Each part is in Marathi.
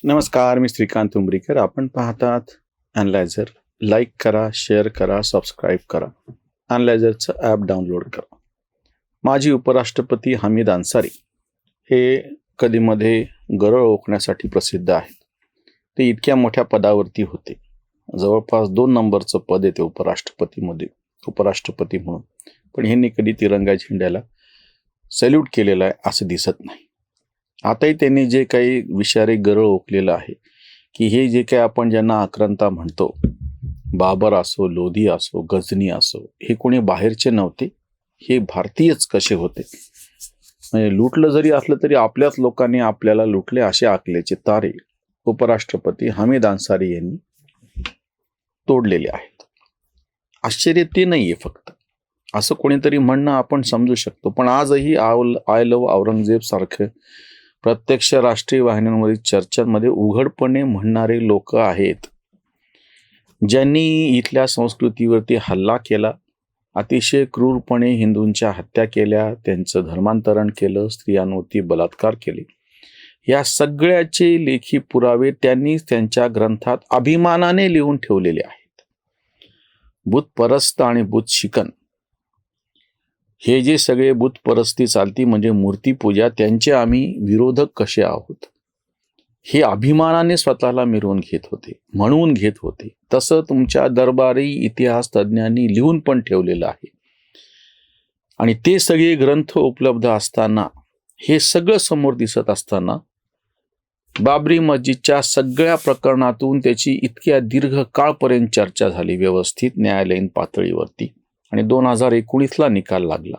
नमस्कार, मी श्रीकांत उंबरीकर. आपण पाहतात अॅनलायझर. लाईक करा, शेअर करा, सबस्क्राईब करा. अॅनलायझरचं ॲप डाउनलोड करा. माजी उपराष्ट्रपती हमीद अन्सारी हे कधीमध्ये गरळ ओकण्यासाठी प्रसिद्ध आहेत. ते इतक्या मोठ्या पदावरती होते, जवळपास 2 नंबरचं पद येते उपराष्ट्रपती म्हणून, पण ह्यांनी कधी तिरंगा झेंड्याला सॅल्यूट केलेला आहे असं दिसत नाही. आताही त्यांनी जे काही विषारी गरळ ओकलेलं आहे की हे जे काही आपण ज्यांना आक्रांता म्हणतो, बाबर असो, लोधी असो, गजनी असो, हे कोणी बाहेरचे नव्हते, हे भारतीयच कसे होते. म्हणजे लुटलं जरी असलं तरी आपल्याच लोकांनी आपल्याला लुटले असे आखल्याचे तारे उपराष्ट्रपती हमीद अन्सारी यांनी तोडलेले आहेत. आश्चर्य ते नाहीये, फक्त असं कोणीतरी म्हणणं आपण समजू शकतो, पण आजही आय लव्ह औरंगजेब सारखं प्रत्यक्ष राष्ट्रीय वाहिन्यांवरील चर्चांमध्ये उघडपणे म्हणणारे लोक आहेत, ज्यांनी इथल्या संस्कृतीवरती हल्ला केला, अतिशय क्रूरपणे हिंदूंच्या हत्या केल्या, त्यांचं धर्मांतरण केलं, स्त्रियांवरती बलात्कार केले. या सगळ्याचे लेखी पुरावे त्यांनी त्यांच्या ग्रंथात अभिमानाने लिहून ठेवलेले आहेत. बुतपरस्त आणि बुतशिकन हे जे सगळे बुतपरस्ती चालती म्हणजे मूर्तीपूजा, त्यांचे आम्ही विरोधक कसे आहोत हे अभिमानाने स्वतःला मिरवून घेत होते. तसं तुमच्या दरबारी इतिहास तज्ज्ञांनी लिहून पण ठेवलेलं आहे. आणि ते सगळे ग्रंथ उपलब्ध असताना, हे सगळं समोर दिसत असताना, बाबरी मस्जिदच्या सगळ्या प्रकरणातून त्याची इतक्या दीर्घ काळपर्यंत चर्चा झाली व्यवस्थित न्यायालयीन पातळीवरती, आणि 2019ला निकाल लागला.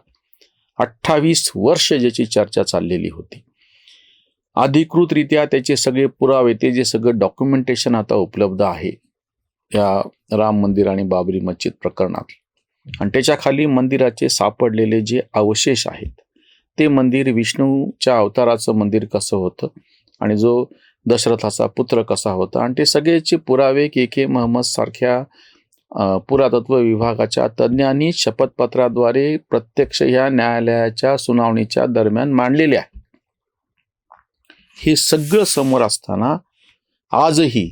28 वर्ष ज्याची चर्चा चाललेली होती. अधिकृतरित्या त्याचे सगळे पुरावे, ते जे सगळं डॉक्युमेंटेशन आता उपलब्ध आहे या राम मंदिर आणि बाबरी मस्जिद प्रकरणात, आणि त्याच्या खाली मंदिराचे सापडलेले जे अवशेष आहेत, ते मंदिर विष्णूच्या अवताराचं मंदिर कसं होतं आणि जो दशरथाचा पुत्र कसा होता, आणि ते सगळेचे पुरावे के महम्मद सारख्या पुरातत्व विभागाच्या तज्ज्ञांनी शपथपत्राद्वारे प्रत्यक्ष या न्यायालयाच्या सुनावणीच्या दरम्यान मांडलेले आहे. हे सगळं समोर असताना आजही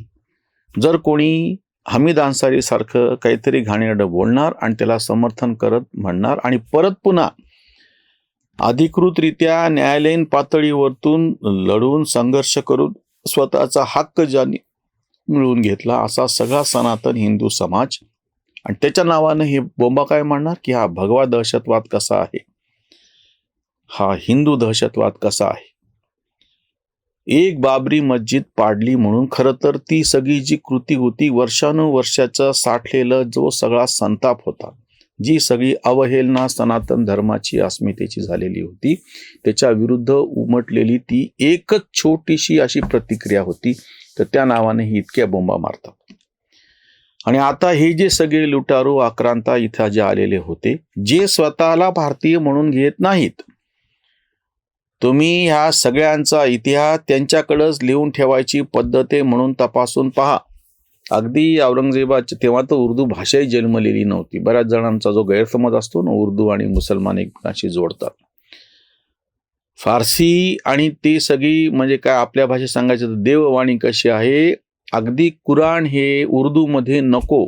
जर कोणी हमीद अन्सारी सारखं काहीतरी घाणेरडं बोलणार आणि त्याला समर्थन करत म्हणणार आणि परत पुन्हा अधिकृतरित्या न्यायालयीन पातळीवरतून लढून संघर्ष करून स्वतःचा हक्क ज्यांनी मिळवून घेतला, असा सगळा सनातन हिंदू समाज, आणि त्याच्या नावानं हे बोंबा काय म्हणणार की हा भगवा दहशतवाद कसा आहे, हा हिंदू दहशतवाद कसा आहे. एक बाबरी मस्जिद पाडली म्हणून खरं तर ती सगळी जी कृती होती, वर्षानुवर्षाचं साठलेलं जो सगळा संताप होता, जी सगळी अवहेलना सनातन धर्माची अस्मितेची झालेली होती, त्याच्या विरुद्ध उमटलेली ती एकच छोटीशी अशी प्रतिक्रिया होती. तर त्या नावाने ही इतक्या बोंबा मारतात. आणि आता हे जे सगळे लुटारू आक्रांता इथं जे आलेले होते, जे स्वतःला भारतीय म्हणून घेत नाहीत, तुम्ही ह्या सगळ्यांचा इतिहास त्यांच्याकडेच लिहून ठेवायची पद्धत आहे म्हणून तपासून पहा. अगदी औरंगजेबाची तेव्हा तर उर्दू भाषाही जन्मलेली नव्हती. बऱ्याच जणांचा जो गैरसमज असतो ना, उर्दू आणि मुसलमान एकमेकांशी जोडतात. फारसी आणि ती सगळी म्हणजे काय आपल्या भाषेत सांगायचं तर देववाणी कशी आहे, अगदी कुराण हे उर्दूमध्ये नको,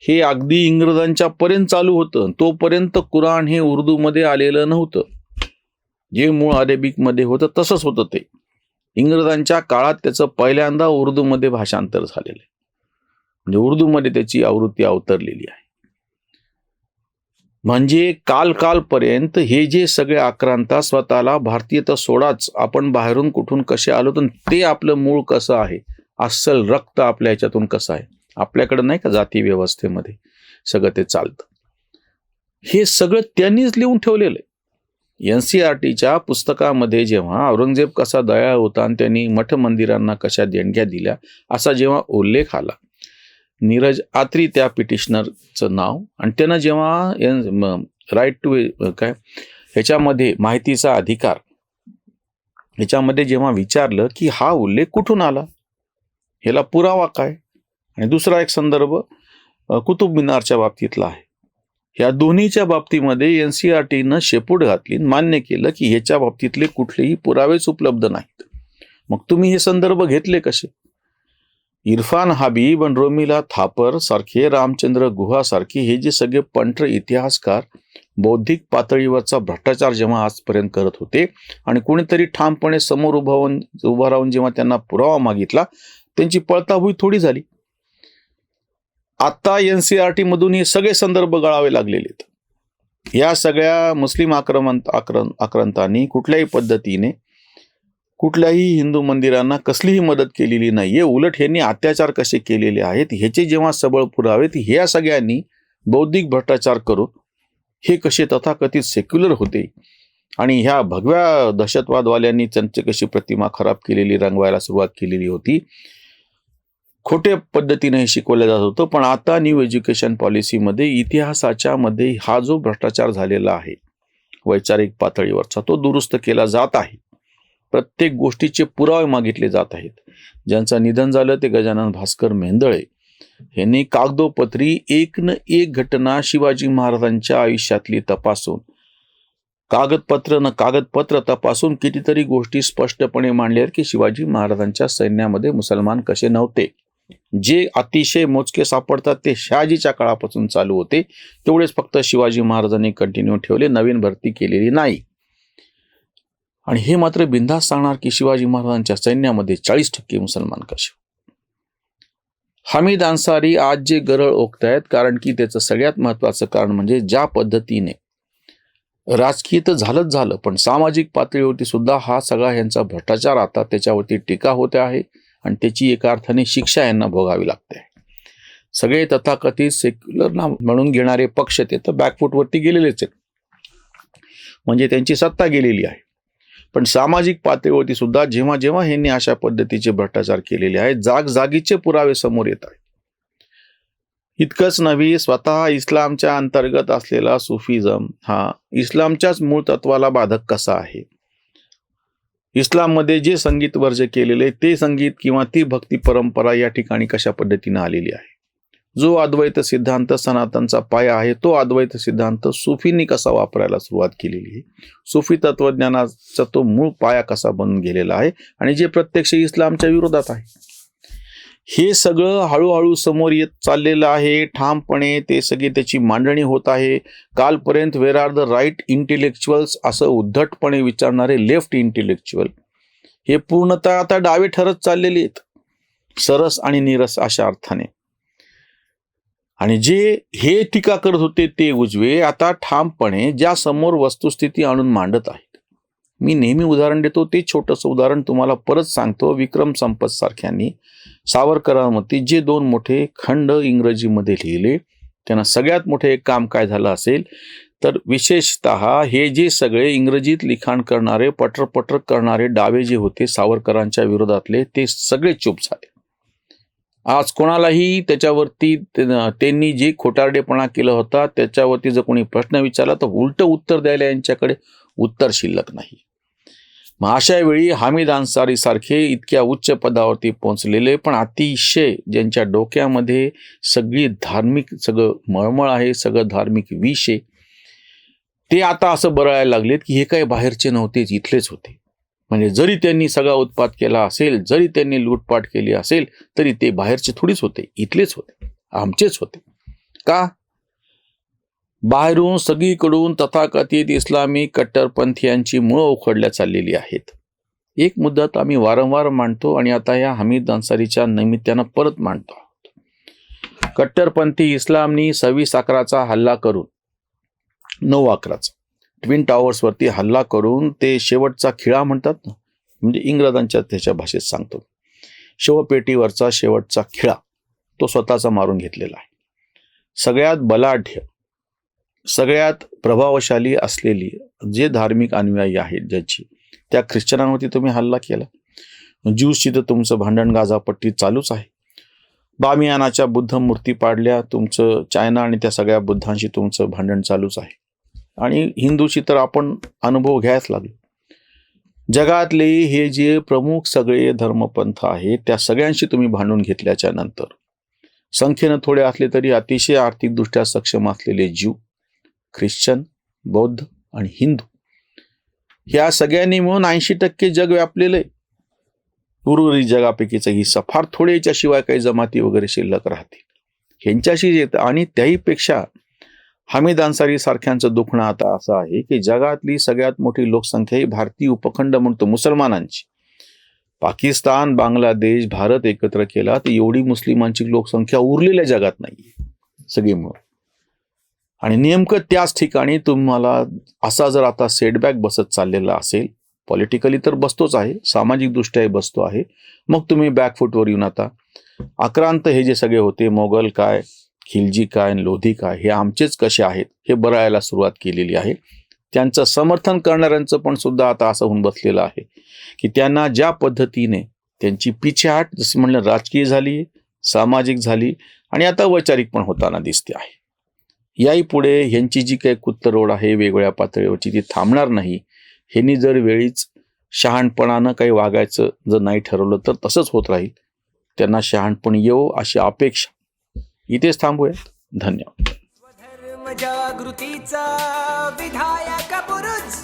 हे अगदी इंग्रजांच्या पर्यंत चालू होतं. तोपर्यंत कुराण हे उर्दूमध्ये आलेलं नव्हतं. जे मूळ अरेबिकमध्ये होतं तसंच होतं. ते इंग्रजांच्या काळात त्याचं पहिल्यांदा उर्दूमध्ये भाषांतर झालेलं आहे, म्हणजे उर्दूमध्ये त्याची आवृत्ती अवतरलेली आहे. म्हणजे कालपर्यंत हे जे सगळे आक्रांता स्वतःला भारतीय तर सोडाच, आपण बाहेरून कुठून कसे आलो, तर ते आपलं मूळ कसं आहे, अस्सल रक्त आपल्या ह्याच्यातून कसं आहे, आपल्याकडं नाही का जाती व्यवस्थेमध्ये सगळं ते चालतं, हे सगळं त्यांनीच लिहून ठेवलेलं आहे. NCERTच्या पुस्तकामध्ये जेव्हा औरंगजेब कसा दयाळू होता आणि त्यांनी मठ मंदिरांना कशा देणग्या दिल्या असा जेव्हा उल्लेख आला, नीरज आत्री त्या पिटिशनरचं नाव, आणि त्यानं जेव्हा राईट टू काय ह्याच्यामध्ये माहितीचा अधिकार ह्याच्यामध्ये जेव्हा विचारलं की हा उल्लेख कुठून आला, ह्याला पुरावा काय, आणि दुसरा एक संदर्भ कुतुब मिनारच्या बाबतीतला आहे, ह्या दोन्हीच्या बाबतीमध्ये NCERTनं शेपूट घातली, मान्य केलं की ह्याच्या बाबतीतले कुठलेही पुरावेच उपलब्ध नाहीत. मग तुम्ही हे संदर्भ घेतले कसे? इरफान हबीब आणि रोमिला थापर सारखे, रामचंद्र गुहा सारखे हे जे सगळे पंटर इतिहासकार बौद्धिक पातळीवरचा भ्रष्टाचार जेव्हा आजपर्यंत करत होते आणि कोणीतरी ठामपणे समोर उभा राहून जेव्हा त्यांना पुरावा मागितला, त्यांची पळताभुई थोडी झाली. आता NCERT मधून हे सगळे संदर्भ गळावे लागलेले आहेत. या सगळ्या मुस्लिम आक्रांतांनी कुठल्याही पद्धतीने कुठल्याही हिंदू मंदिरांना कसलीही मदत केलेली नाहीये. उलट ह्यांनी अत्याचार कसे केलेले आहेत ह्याचे जेव्हा सबळ पुरावे, ह्या सगळ्यांनी बौद्धिक भ्रष्टाचार करून हे कसे तथाकथित सेक्युलर होते आणि ह्या भगव्या दहशतवादवाल्यांनी त्यांची कशी प्रतिमा खराब केलेली, रंगवायला सुरुवात केलेली होती, खोट्या पद्धतीने हे शिकवलं जात होतं. पण आता न्यू एज्युकेशन पॉलिसीमध्ये इतिहासाच्या मध्ये हा जो भ्रष्टाचार झालेला आहे वैचारिक पातळीवरचा, तो दुरुस्त केला जात आहे. प्रत्येक गोष्टीचे पुरावे मागितले जात आहेत. ज्यांचं निधन झालं ते गजानन भास्कर मेंदळे यांनी कागदोपत्री एक न एक घटना शिवाजी महाराजांच्या आयुष्यातली तपासून कागदपत्र तपासून कितीतरी गोष्टी स्पष्टपणे मांडल्या की शिवाजी महाराजांच्या सैन्यामध्ये मुसलमान कसे नव्हते. जे अतिशय मोजके सापडतात ते शहाजीच्या काळापासून चालू होते, तेवढेच फक्त शिवाजी महाराजांनी कंटिन्यू ठेवले, नवीन भरती केलेली नाही. आणि हे मात्र बिनधास्त सांगणार की शिवाजी महाराजांच्या सैन्यामध्ये 40% मुसलमान कसे. हमीद अन्सारी आज जे गरळ ओकतायत, कारण की त्याचं सगळ्यात महत्वाचं कारण म्हणजे ज्या पद्धतीने राजकीय तर झालं पण सामाजिक पातळीवरती सुद्धा हा सगळा यांचा भ्रष्टाचार आता त्याच्यावरती टीका होते आहे आणि त्याची एका अर्थाने शिक्षा यांना भोगावी लागते. सगळे तथाकथित सेक्युलर म्हणून घेणारे पक्ष ते तर बॅकफूटवरती गेलेलेच आहेत, म्हणजे त्यांची सत्ता गेलेली आहे. पण सामाजिक पातळीवरती सुद्धा जेव्हा जेव्हा ह्यांनी अशा पद्धतीचे भ्रष्टाचार केलेले आहेत, जागजागीचे पुरावे समोर येत आहेत. इतकंच नव्हे, स्वतः इस्लामच्या अंतर्गत असलेला सुफिझम हा इस्लामच्याच मूळ तत्वाला बाधक कसा आहे. इस्लाममध्ये जे संगीत वर्ज्य केलेले ते संगीत किंवा ती भक्ती परंपरा या ठिकाणी कशा पद्धतीने आलेली आहे. जो अद्वैत सिद्धांत सनातनचा पाया आहे, तो अद्वैत सिद्धांत सुफींनी कसा वापरायला सुरुवात केलेली आहे. सुफी तत्वज्ञानाचा तो मूळ पाया कसा बनून गेलेला आहे आणि जे प्रत्यक्ष इस्लामच्या विरोधात आहे. हे सगळं हळूहळू समोर येत चाललेलं आहे. ठामपणे ते सगळी त्याची मांडणी होत आहे. कालपर्यंत वेर आर द राईट इंटेलेक्च्युअल्स असं उद्धटपणे विचारणारे लेफ्ट इंटेलेक्च्युअल हे पूर्णतः आता डावे ठरत चाललेले आहेत, सरस आणि नीरस अशा अर्थाने. आणि जे हे टीका करत होते ते उजवे आता ठामपणे ज्या समोर वस्तुस्थिती आणून मांडत आहेत. मी नेहमी उदाहरण देतो, ते छोटंसं उदाहरण तुम्हाला परत सांगतो. विक्रम संपत सारख्यांनी सावरकरांवरती जे 2 मोठे खंड इंग्रजीमध्ये लिहिले, त्यांना सगळ्यात मोठे एक काम काय झालं असेल तर विशेषतः हे जे सगळे इंग्रजीत लिखाण करणारे पटर करणारे डावे जे होते सावरकरांच्या विरोधातले, ते सगळे चूप झाले. आज कोणालाही त्याच्यावरती त्यांनी जे खोटारडेपणा केला होता त्याच्यावरती जर कोणी प्रश्न विचारला तर उलट उत्तर द्यायला यांच्याकडे उत्तर शिल्लक नाही. मग अशा वेळी हमीद अन्सारी सारखे इतक्या उच्च पदावरती पोहोचलेले पण अतिशय ज्यांच्या डोक्यामध्ये सगळी धार्मिक सगळं मळमळ आहे, सगळं धार्मिक विष आहे, ते आता असं बरळायला लागलेत की हे काही बाहेरचे नव्हतेच, इथलेच होते. म्हणजे जरी त्यांनी सगळा उत्पात केला असेल, जरी त्यांनी लूटपाट केली असेल, तरी ते बाहेरचे थोडीच होते, इथलेच होते, आमचेच होते. का? बाहेरून सगळीकडून तथाकथित इस्लामी कट्टरपंथीयांची मुळं उखडल्या चाललेली आहेत. एक मुद्दा आम्ही वारंवार मांडतो आणि आता या हमीद अन्सारीच्या निमित्तानं परत मांडतो आहोत. कट्टरपंथी इस्लामनी 26/11चा हल्ला करून 9/11चा ट्विन टॉवर्सवरती हल्ला करून ते शेवटचा खिळा म्हणतात ना, म्हणजे इंग्रजांच्या त्याच्या भाषेत सांगतो, शवपेटीवरचा शेवटचा खिळा तो स्वतःचा मारून घेतलेला आहे. सगळ्यात बलाढ्य, सगळ्यात प्रभावशाली असलेली जे धार्मिक अनुयायी आहेत ज्याची, त्या ख्रिश्चनांवरती तुम्ही हल्ला केला. ज्यूसची तर तुमचं भांडण गाझापट्टी चालूच आहे. बामियानाच्या बुद्ध मूर्ती पाडल्या, तुमचं चायना आणि त्या सगळ्या बुद्धांशी तुमचं भांडण चालूच आहे. आणि हिंदूची तर आपण अनुभव घ्यायच लागलो. जगातले हे जे प्रमुख सगळे धर्मपंथ आहेत त्या सगळ्यांशी तुम्ही भांडून घेतल्याच्या नंतर संख्येनं थोडे असले तरी अतिशय आर्थिकदृष्ट्या सक्षम असलेले ज्यू, ख्रिश्चन, बौद्ध आणि हिंदू ह्या सगळ्यांनी मिळून 80% जग व्यापलेलं आहे. उर्वरित जगापैकीचा हिस्सा फार थोडे याच्याशिवाय काही जमाती वगैरे शिल्लक राहतील ह्यांच्याशी येतं. आणि त्याहीपेक्षा हमीद अन्सारी सारख्यांचं दुखणं आता असं आहे की जगातली सगळ्यात मोठी लोकसंख्या ही भारतीय उपखंड म्हणतो मुसलमानांची. पाकिस्तान, बांगलादेश, भारत एकत्र केला तर एवढी मुस्लिमांची लोकसंख्या उरलेल्या जगात नाही सगळी मिळून. आणि नेमकं त्याच ठिकाणी तुम्हाला असा जर आता सेटबॅक बसत चाललेला असेल, पॉलिटिकली तर बसतोच आहे, सामाजिक दृष्ट्याही बसतो आहे, मग तुम्ही बॅकफुटवर येऊन आता आक्रांत हे जे सगळे होते, मोगल काय, खिलजी काय, लोधी काय, हे आमचेच कसे आहेत हे बरायला सुरुवात केलेली आहे. त्यांचं समर्थन करणाऱ्यांचं पण सुद्धा आता असं होऊन बसलेलं आहे की त्यांना ज्या पद्धतीने त्यांची पिछेहाट जसं म्हणलं राजकीय झाली, सामाजिक झाली आणि आता वैचारिक पण होताना दिसते आहे. याही पुढे ह्यांची जी काही कुत्तरोड आहे वेगवेगळ्या पातळीवरची ती थांबणार नाही. ह्यांनी जर वेळीच शहाणपणानं काही वागायचं जर नाही ठरवलं तर तसंच होत राहील. त्यांना शहाणपण येवो अशी अपेक्षा. इथेच थांबूयात. धन्यवाद. धर्म जागृतीचा विधायक बुरुज